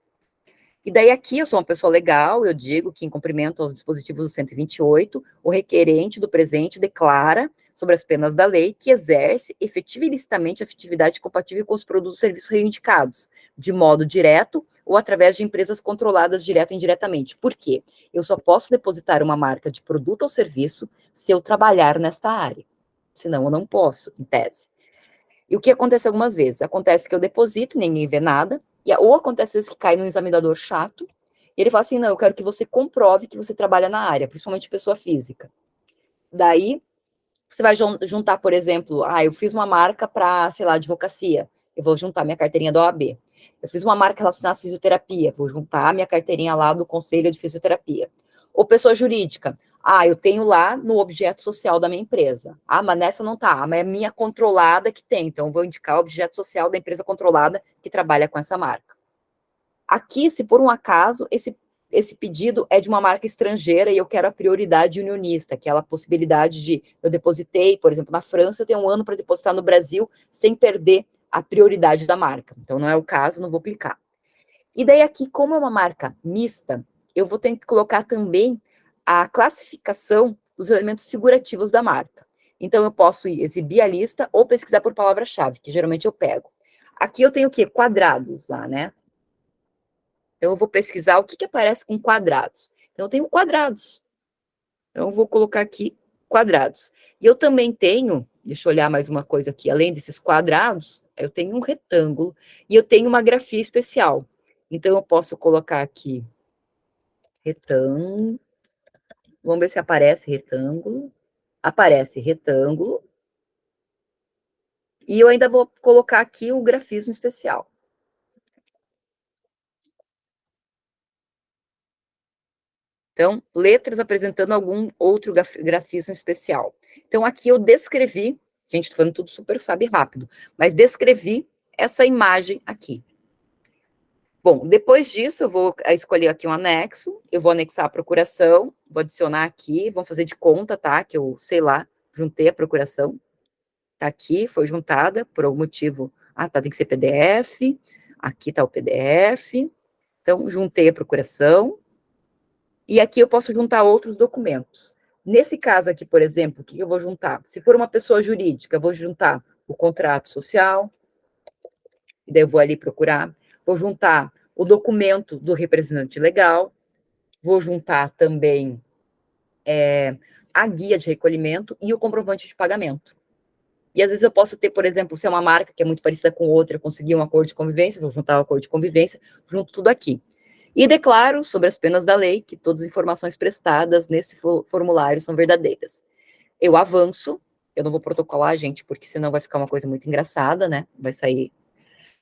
E daí aqui eu sou uma pessoa legal, eu digo que em cumprimento aos dispositivos do 128, o requerente do presente declara sobre as penas da lei que exerce efetiva e ilicitamente a atividade compatível com os produtos e serviços reivindicados, de modo direto ou através de empresas controladas direto ou indiretamente. Por quê? Eu só posso depositar uma marca de produto ou serviço se eu trabalhar nesta área. Senão eu não posso, em tese. E o que acontece algumas vezes? Acontece que eu deposito, ninguém vê nada, ou acontece às vezes que cai num examinador chato, e ele fala assim, não, eu quero que você comprove que você trabalha na área, principalmente pessoa física. Daí, você vai juntar, por exemplo, eu fiz uma marca para, sei lá, advocacia, eu vou juntar minha carteirinha da OAB. Eu fiz uma marca relacionada à fisioterapia, vou juntar minha carteirinha lá do Conselho de Fisioterapia. Ou pessoa jurídica, eu tenho lá no objeto social da minha empresa. Mas nessa não tá, mas é minha controlada que tem, então eu vou indicar o objeto social da empresa controlada que trabalha com essa marca. Aqui, se por um acaso, esse pedido é de uma marca estrangeira e eu quero a prioridade unionista, aquela possibilidade de, eu depositei, por exemplo, na França, eu tenho 1 ano para depositar no Brasil sem perder a prioridade da marca. Então, não é o caso, não vou clicar. E daí aqui, como é uma marca mista, eu vou ter que colocar também a classificação dos elementos figurativos da marca. Então, eu posso exibir a lista ou pesquisar por palavra-chave, que geralmente eu pego. Aqui eu tenho o quê? Quadrados lá, né? Então, eu vou pesquisar o que aparece com quadrados. Então, eu tenho quadrados. Então, eu vou colocar aqui quadrados. E eu também tenho, deixa eu olhar mais uma coisa aqui, além desses quadrados, eu tenho um retângulo e eu tenho uma grafia especial. Então, eu posso colocar aqui retângulo. Vamos ver se aparece retângulo. Aparece retângulo. E eu ainda vou colocar aqui o grafismo especial. Então, letras apresentando algum outro grafismo especial. Então, aqui eu descrevi, gente, estou falando tudo super sabe rápido, mas descrevi essa imagem aqui. Bom, depois disso, eu vou escolher aqui um anexo, eu vou anexar a procuração, vou adicionar aqui, vamos fazer de conta, tá? Que eu, sei lá, juntei a procuração. Tá aqui, foi juntada, por algum motivo. Tem que ser PDF. Aqui tá o PDF. Então, juntei a procuração. E aqui eu posso juntar outros documentos. Nesse caso aqui, por exemplo, o que eu vou juntar? Se for uma pessoa jurídica, eu vou juntar o contrato social, e daí eu vou ali procurar. Vou juntar o documento do representante legal, vou juntar também a guia de recolhimento e o comprovante de pagamento. E às vezes eu posso ter, por exemplo, se é uma marca que é muito parecida com outra, eu consegui um acordo de convivência, vou juntar o acordo de convivência, junto tudo aqui. E declaro sobre as penas da lei que todas as informações prestadas nesse formulário são verdadeiras. Eu avanço, eu não vou protocolar, gente, porque senão vai ficar uma coisa muito engraçada, né? Vai sair.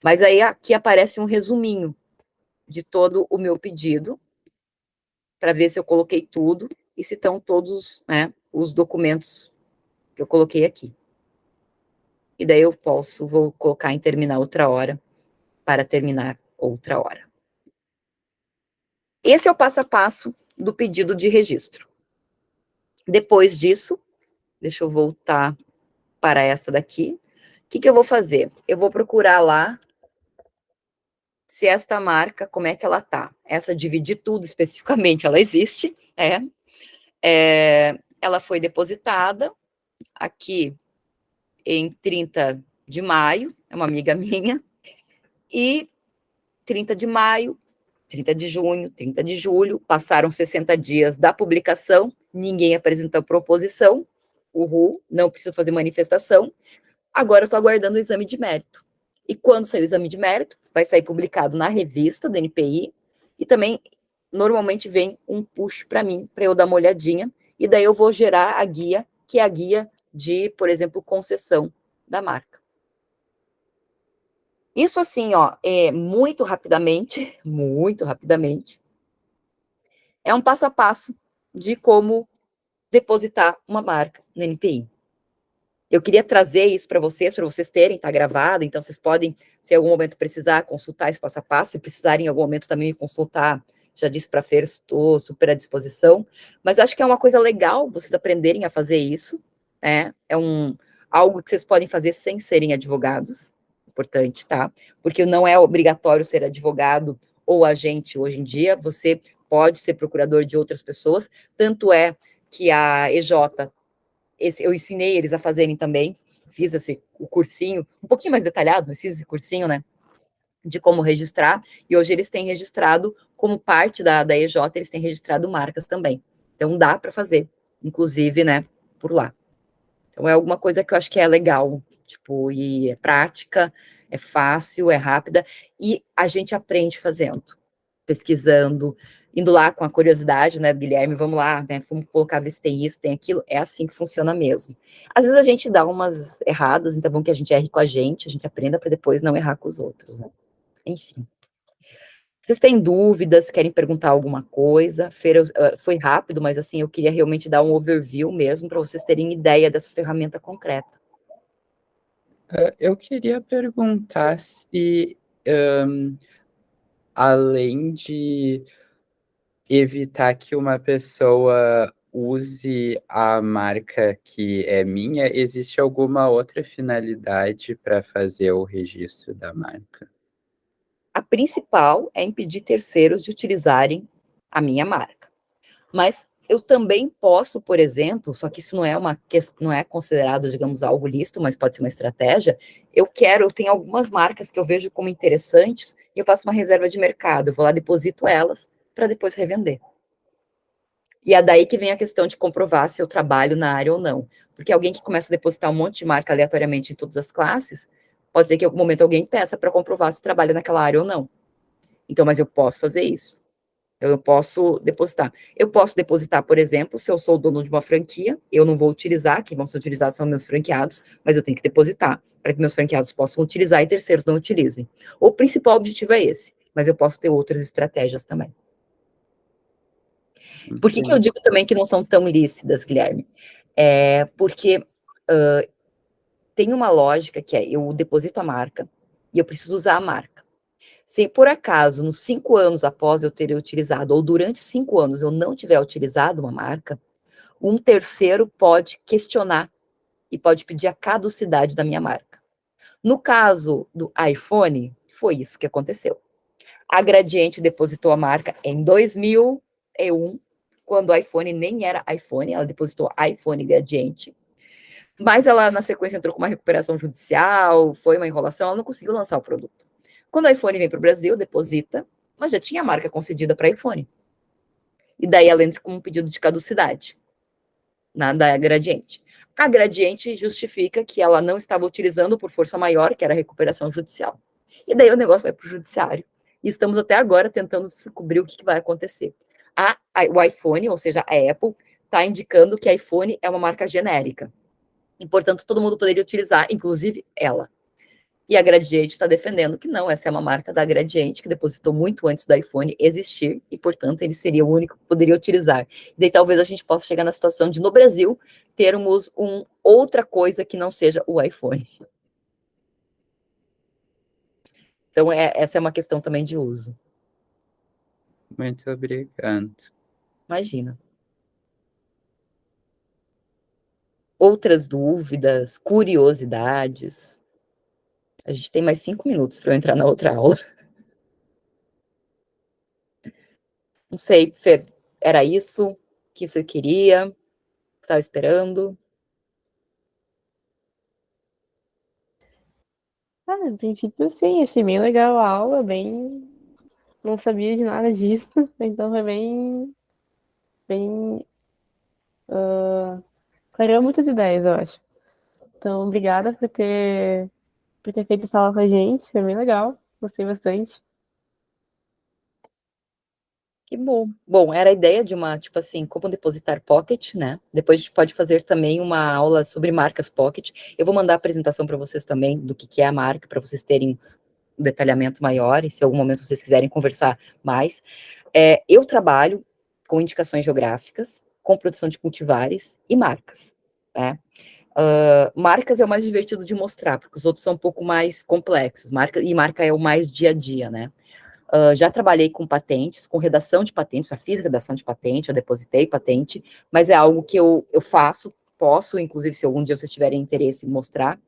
Mas aí aqui aparece um resuminho de todo o meu pedido, para ver se eu coloquei tudo e se estão todos, né, os documentos que eu coloquei aqui. E daí eu vou colocar em terminar outra hora, para terminar outra hora. Esse é o passo a passo do pedido de registro. Depois disso, deixa eu voltar para essa daqui. O que eu vou fazer? Eu vou procurar lá se esta marca, como é que ela tá. Essa dividir tudo especificamente, ela existe, ela foi depositada aqui em 30 de maio, é uma amiga minha, e 30 de maio, 30 de junho, 30 de julho, passaram 60 dias da publicação, ninguém apresentou proposição, não preciso fazer manifestação, agora eu estou aguardando o exame de mérito. E quando sair o exame de mérito, vai sair publicado na revista do NPI, e também, normalmente, vem um push para mim, para eu dar uma olhadinha, e daí eu vou gerar a guia, que é a guia de, por exemplo, concessão da marca. Isso assim, ó, muito rapidamente, é um passo a passo de como depositar uma marca no NPI. Eu queria trazer isso para vocês terem, tá gravado, então vocês podem, se em algum momento precisar, consultar esse passo a passo, se precisarem em algum momento também me consultar, já disse para a Fer, estou super à disposição, mas eu acho que é uma coisa legal vocês aprenderem a fazer isso, né? Algo que vocês podem fazer sem serem advogados, importante, tá? Porque não é obrigatório ser advogado ou agente hoje em dia, você pode ser procurador de outras pessoas, tanto é que a EJ, eu ensinei eles a fazerem também, fiz o cursinho, um pouquinho mais detalhado, mas fiz esse cursinho, né, de como registrar, e hoje eles têm registrado, como parte da EJ, eles têm registrado marcas também. Então dá para fazer, inclusive, né, por lá. Então é alguma coisa que eu acho que é legal, tipo, e é prática, é fácil, é rápida, e a gente aprende fazendo, pesquisando, indo lá com a curiosidade, né, Guilherme, vamos lá, né, vamos colocar, ver se tem isso, tem aquilo, é assim que funciona mesmo. Às vezes a gente dá umas erradas, então é bom que a gente erre com a gente aprenda para depois não errar com os outros, né. Enfim. Vocês têm dúvidas, querem perguntar alguma coisa? Feira, foi rápido, mas assim, eu queria realmente dar um overview mesmo, para vocês terem ideia dessa ferramenta concreta. Eu queria perguntar se, além de evitar que uma pessoa use a marca que é minha, existe alguma outra finalidade para fazer o registro da marca? A principal é impedir terceiros de utilizarem a minha marca. Mas eu também posso, por exemplo, só que isso não é considerado, digamos, algo lícito, mas pode ser uma estratégia. Eu tenho algumas marcas que eu vejo como interessantes e eu faço uma reserva de mercado, eu vou lá, deposito elas para depois revender. E é daí que vem a questão de comprovar se eu trabalho na área ou não. Porque alguém que começa a depositar um monte de marca aleatoriamente em todas as classes, pode ser que em algum momento alguém peça para comprovar se trabalha naquela área ou não. Então, mas eu posso fazer isso. Eu posso depositar. Eu posso depositar, por exemplo, se eu sou o dono de uma franquia, eu não vou utilizar, quem vão ser utilizados são meus franqueados, mas eu tenho que depositar, para que meus franqueados possam utilizar e terceiros não utilizem. O principal objetivo é esse, mas eu posso ter outras estratégias também. Por que eu digo também que não são tão lícitas, Guilherme? Porque tem uma lógica que é, eu deposito a marca e eu preciso usar a marca. Se por acaso, nos 5 anos após eu ter utilizado, ou durante 5 anos eu não tiver utilizado uma marca, um terceiro pode questionar e pode pedir a caducidade da minha marca. No caso do iPhone, foi isso que aconteceu. A Gradiente depositou a marca em 2001, quando o iPhone nem era iPhone, ela depositou iPhone Gradiente. Mas ela, na sequência, entrou com uma recuperação judicial, foi uma enrolação, ela não conseguiu lançar o produto. Quando o iPhone vem para o Brasil, deposita, mas já tinha a marca concedida para iPhone. E daí ela entra com um pedido de caducidade da Gradiente. A Gradiente justifica que ela não estava utilizando por força maior, que era a recuperação judicial. E daí o negócio vai para o judiciário. E estamos até agora tentando descobrir o que vai acontecer. O iPhone, ou seja, a Apple, está indicando que iPhone é uma marca genérica. E, portanto, todo mundo poderia utilizar, inclusive ela. E a Gradiente está defendendo que não, essa é uma marca da Gradiente, que depositou muito antes do iPhone existir, e, portanto, ele seria o único que poderia utilizar. E daí talvez a gente possa chegar na situação de, no Brasil, termos outra coisa que não seja o iPhone. Então, essa é uma questão também de uso. Muito obrigado. Imagina. Outras dúvidas, curiosidades? A gente tem mais 5 minutos para eu entrar na outra aula. Não sei, Fer, era isso que você queria? Estava esperando? No princípio, sim, achei bem legal a aula, bem. Não sabia de nada disso, então foi bem. Clareou muitas ideias, eu acho. Então, obrigada por ter feito essa aula com a gente, foi bem legal, gostei bastante. Que bom. Bom, era a ideia de uma, tipo assim, como depositar Pocket, né? Depois a gente pode fazer também uma aula sobre marcas Pocket. Eu vou mandar a apresentação para vocês também do que é a marca, para vocês terem um detalhamento maior, e se em algum momento vocês quiserem conversar mais. Eu trabalho com indicações geográficas, com produção de cultivares e marcas, né? Marcas é o mais divertido de mostrar, porque os outros são um pouco mais complexos. Marca é o mais dia a dia, né? Já trabalhei com patentes, com redação de patentes, já fiz redação de patente, já depositei patente, mas é algo que eu faço, posso, inclusive, se algum dia vocês tiverem interesse em mostrar.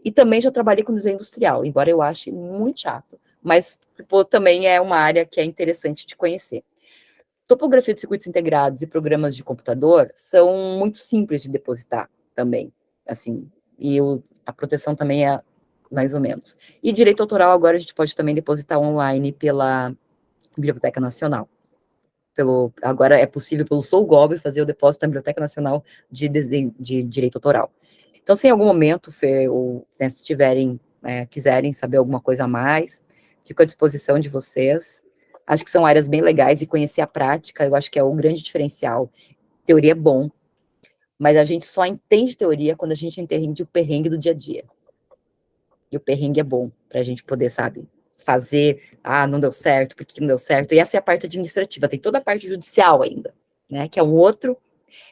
E também já trabalhei com desenho industrial, embora eu ache muito chato, mas tipo, também é uma área que é interessante de conhecer. Topografia de circuitos integrados e programas de computador são muito simples de depositar também, assim, e a proteção também é mais ou menos. E direito autoral agora a gente pode também depositar online pela Biblioteca Nacional. Agora é possível pelo SouGov fazer o depósito na Biblioteca Nacional de Direito Autoral. Então, se em algum momento, Fer, ou né, se tiverem, quiserem saber alguma coisa a mais, fico à disposição de vocês. Acho que são áreas bem legais e conhecer a prática, eu acho que é o grande diferencial. Teoria é bom, mas a gente só entende teoria quando a gente entende o perrengue do dia a dia. E o perrengue é bom para a gente poder, sabe, fazer, não deu certo, por que não deu certo? E essa é a parte administrativa, tem toda a parte judicial ainda, né, que é um outro,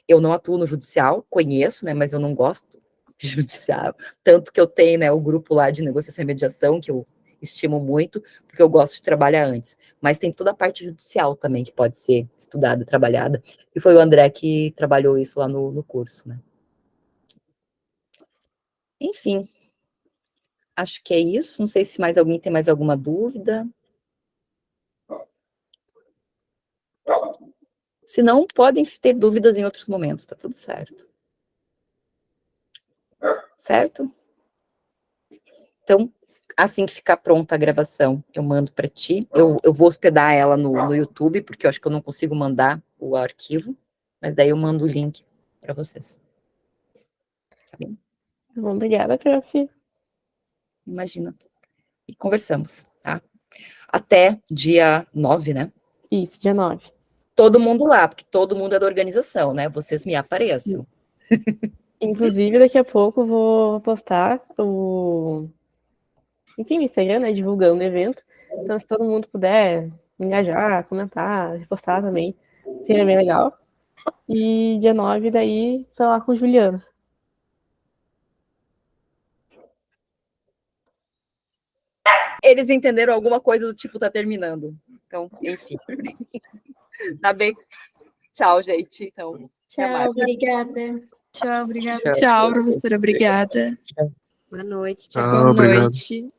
eu não atuo no judicial, conheço, né, mas eu não gosto de judicial, tanto que eu tenho, né, o grupo lá de negociação e mediação, que eu estimo muito, porque eu gosto de trabalhar antes, mas tem toda a parte judicial também, que pode ser estudada, trabalhada, e foi o André que trabalhou isso lá no curso, né. Enfim, acho que é isso. Não sei se mais alguém tem mais alguma dúvida. Se não, podem ter dúvidas em outros momentos, tá tudo certo. Certo? Então, assim que ficar pronta a gravação, eu mando para ti. Eu vou hospedar ela no YouTube, porque eu acho que eu não consigo mandar o arquivo, mas daí eu mando o link para vocês. Tá bem? Bom, obrigada, prof. Imagina. E conversamos, tá? Até dia 9, né? Isso, dia 9. Todo mundo lá, porque todo mundo é da organização, né? Vocês me apareçam. Inclusive, daqui a pouco eu vou postar enfim, no Instagram, né, divulgando o evento. Então, se todo mundo puder engajar, comentar, repostar também, seria bem legal. E dia 9, daí, tô lá com o Juliano. Eles entenderam alguma coisa do tipo, tá terminando. Então, enfim. Tá bem. Tchau, gente. Então, até mais. Tchau, obrigada. Tchau, obrigada. Tchau. Tchau, professora, obrigada. Boa noite. Ah, Boa obrigado. noite.